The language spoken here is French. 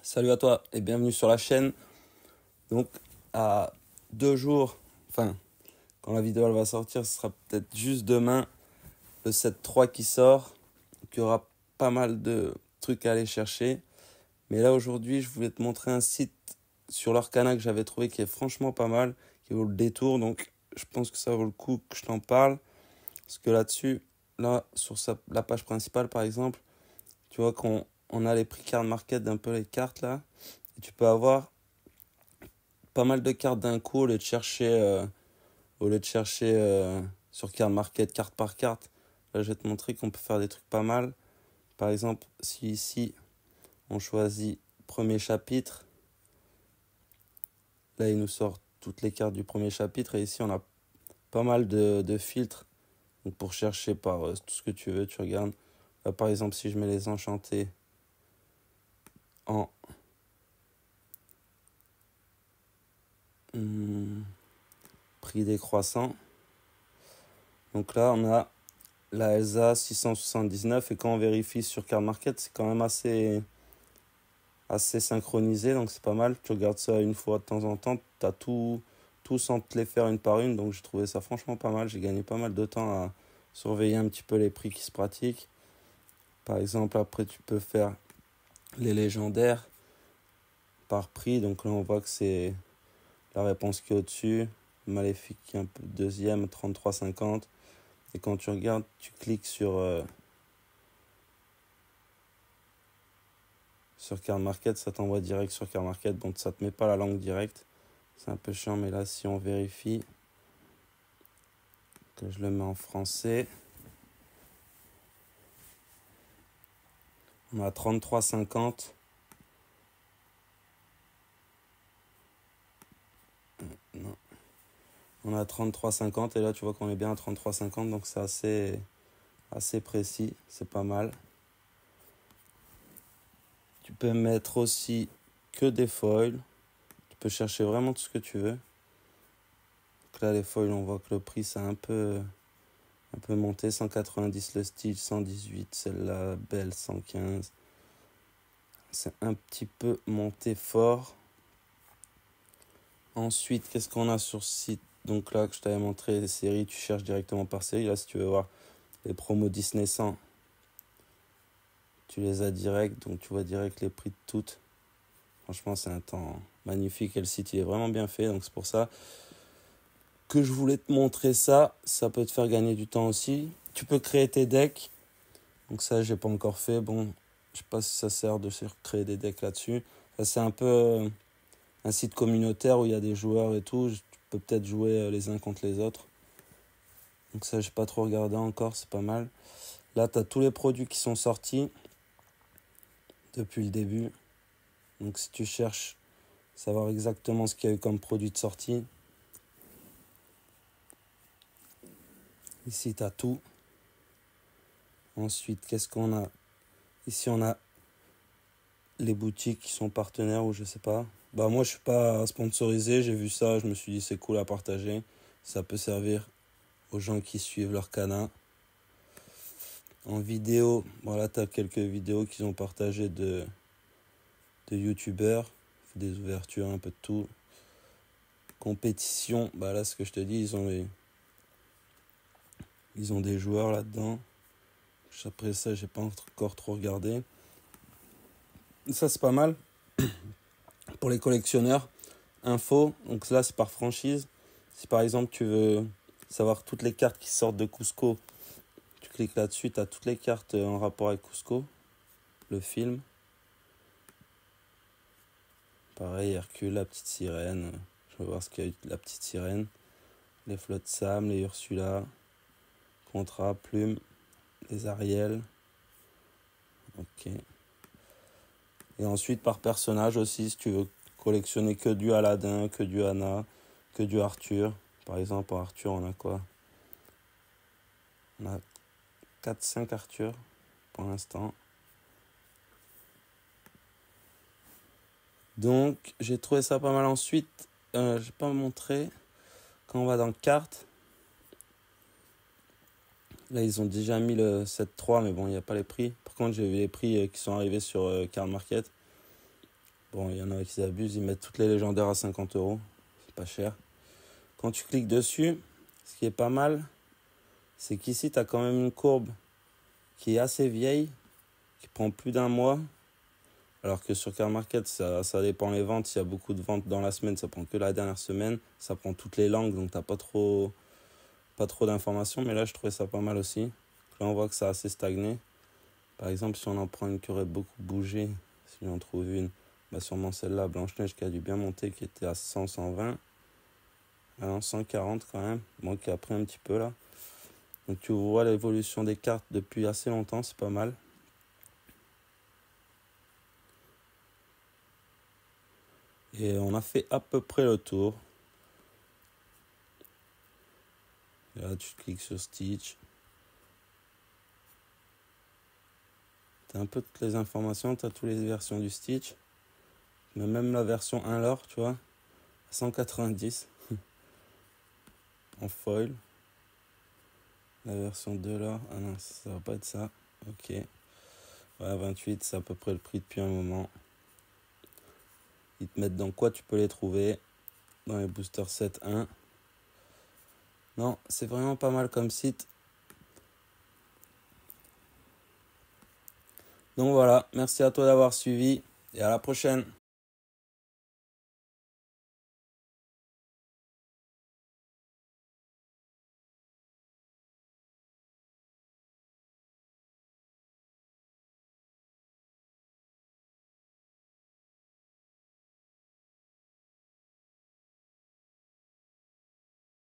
Salut à toi et bienvenue sur la chaîne. Donc à 2 jours, enfin quand la vidéo elle va sortir, ce sera peut-être juste demain, le 7.3 qui sort. Donc, il y aura pas mal de trucs à aller chercher. Mais là aujourd'hui je voulais te montrer un site sur l'Arcana que j'avais trouvé qui est franchement pas mal, qui vaut le détour. Donc je pense que ça vaut le coup que je t'en parle. Parce que là-dessus, là sur la page principale par exemple, tu vois qu'on a les prix card market d'un peu les cartes là. Et tu peux avoir pas mal de cartes d'un coup au lieu de chercher sur card market carte par carte. Là je vais te montrer qu'on peut faire des trucs pas mal. Par exemple si ici on choisit premier chapitre, là il nous sort toutes les cartes du premier chapitre et ici on a pas mal de filtres. Donc pour chercher par tout ce que tu veux, tu regardes. Là par exemple si je mets les enchantés en prix décroissant. Donc là on a la Elsa 679 et quand on vérifie sur Card Market, c'est quand même assez synchronisé, donc c'est pas mal. Tu regardes ça une fois de temps en temps, tu as tout sans te les faire une par une, donc j'ai trouvé ça franchement pas mal. J'ai gagné pas mal de temps à surveiller un petit peu les prix qui se pratiquent. Par exemple, après tu peux faire les légendaires par prix, donc là on voit que c'est la réponse qui est au-dessus. Maléfique qui est un peu deuxième, 33,50. Et quand tu regardes, tu cliques sur Card Market, ça t'envoie direct sur Card Market, donc ça te met pas la langue directe. C'est un peu chiant, mais là, si on vérifie que je le mets en français, on a 33,50. Non. On a 33,50 et là, tu vois qu'on est bien à 33,50, donc c'est assez précis, c'est pas mal. Tu peux mettre aussi que des foils. Tu peux chercher vraiment tout ce que tu veux. Donc là, les foils, on voit que le prix, c'est un peu monté. 190 le style, 118, celle-là, belle, 115. C'est un petit peu monté fort. Ensuite, qu'est-ce qu'on a sur ce site? Donc là, que je t'avais montré les séries, tu cherches directement par série. Là, si tu veux voir les promos Disney 100, tu les as direct. Donc tu vois direct les prix de toutes. Franchement, c'est un temps magnifique et le site il est vraiment bien fait. Donc c'est pour ça que je voulais te montrer ça. Ça peut te faire gagner du temps aussi. Tu peux créer tes decks. Donc ça, j'ai pas encore fait. Bon, je sais pas si ça sert de créer des decks là-dessus. Ça, c'est un peu un site communautaire où il y a des joueurs et tout. Tu peux peut-être jouer les uns contre les autres. Donc ça, j'ai pas trop regardé encore. C'est pas mal. Là, tu as tous les produits qui sont sortis depuis le début. Donc si tu cherches savoir exactement ce qu'il y a eu comme produit de sortie, ici, tu as tout. Ensuite, qu'est-ce qu'on a? Ici, on a les boutiques qui sont partenaires ou je sais pas. Bah moi, je suis pas sponsorisé. J'ai vu ça, je me suis dit c'est cool à partager. Ça peut servir aux gens qui suivent leur canal. En vidéo, voilà, tu as quelques vidéos qu'ils ont partagées de youtubeurs. Des ouvertures, un peu de tout. Compétition, bah là, ce que je te dis, ils ont des joueurs là-dedans. Après ça, j'ai pas encore trop regardé. Ça, c'est pas mal. Pour les collectionneurs, info, donc là, c'est par franchise. Si par exemple, tu veux savoir toutes les cartes qui sortent de Cusco, tu cliques là-dessus, tu as toutes les cartes en rapport avec Cusco, le film. Pareil, Hercule, la petite sirène. Je vais voir ce qu'il y a eu de la petite sirène. Les flottes Sam, les Ursula, Contra, Plume, les Ariel. Ok. Et ensuite par personnage aussi, si tu veux collectionner que du Aladdin, que du Anna, que du Arthur. Par exemple, en Arthur, on a quoi? On a 4-5 Arthur pour l'instant. Donc, j'ai trouvé ça pas mal. Ensuite, j'ai pas montré. Quand on va dans carte, là, ils ont déjà mis le 7.3, mais bon, il n'y a pas les prix. Par contre, j'ai vu les prix qui sont arrivés sur Card Market. Bon, il y en a qui abusent, ils mettent toutes les légendaires à 50 euros. C'est pas cher. Quand tu cliques dessus, ce qui est pas mal, c'est qu'ici, tu as quand même une courbe qui est assez vieille, qui prend plus d'un mois. Alors que sur Car Market, ça dépend les ventes. S'il y a beaucoup de ventes dans la semaine, ça prend que la dernière semaine. Ça prend toutes les langues, donc tu n'as pas trop d'informations. Mais là, je trouvais ça pas mal aussi. Là, on voit que ça a assez stagné. Par exemple, si on en prend une qui aurait beaucoup bougé, si j'en trouve une, bah sûrement celle-là, Blanche-Neige, qui a dû bien monter, qui était à 100, 120. Alors 140 quand même, bon, qui a pris un petit peu là. Donc tu vois l'évolution des cartes depuis assez longtemps, c'est pas mal. Et on a fait à peu près le tour. Et là, tu cliques sur Stitch. Tu as un peu toutes les informations, tu as toutes les versions du Stitch. Mais même la version 1 lore, tu vois, 190 en foil. La version 2 lore, ah non, ça va pas être ça. Ok. Ouais, 28, c'est à peu près le prix depuis un moment. Ils te mettent dans quoi tu peux les trouver. Dans les boosters 7.1. Non, c'est vraiment pas mal comme site. Donc voilà, merci à toi d'avoir suivi et à la prochaine.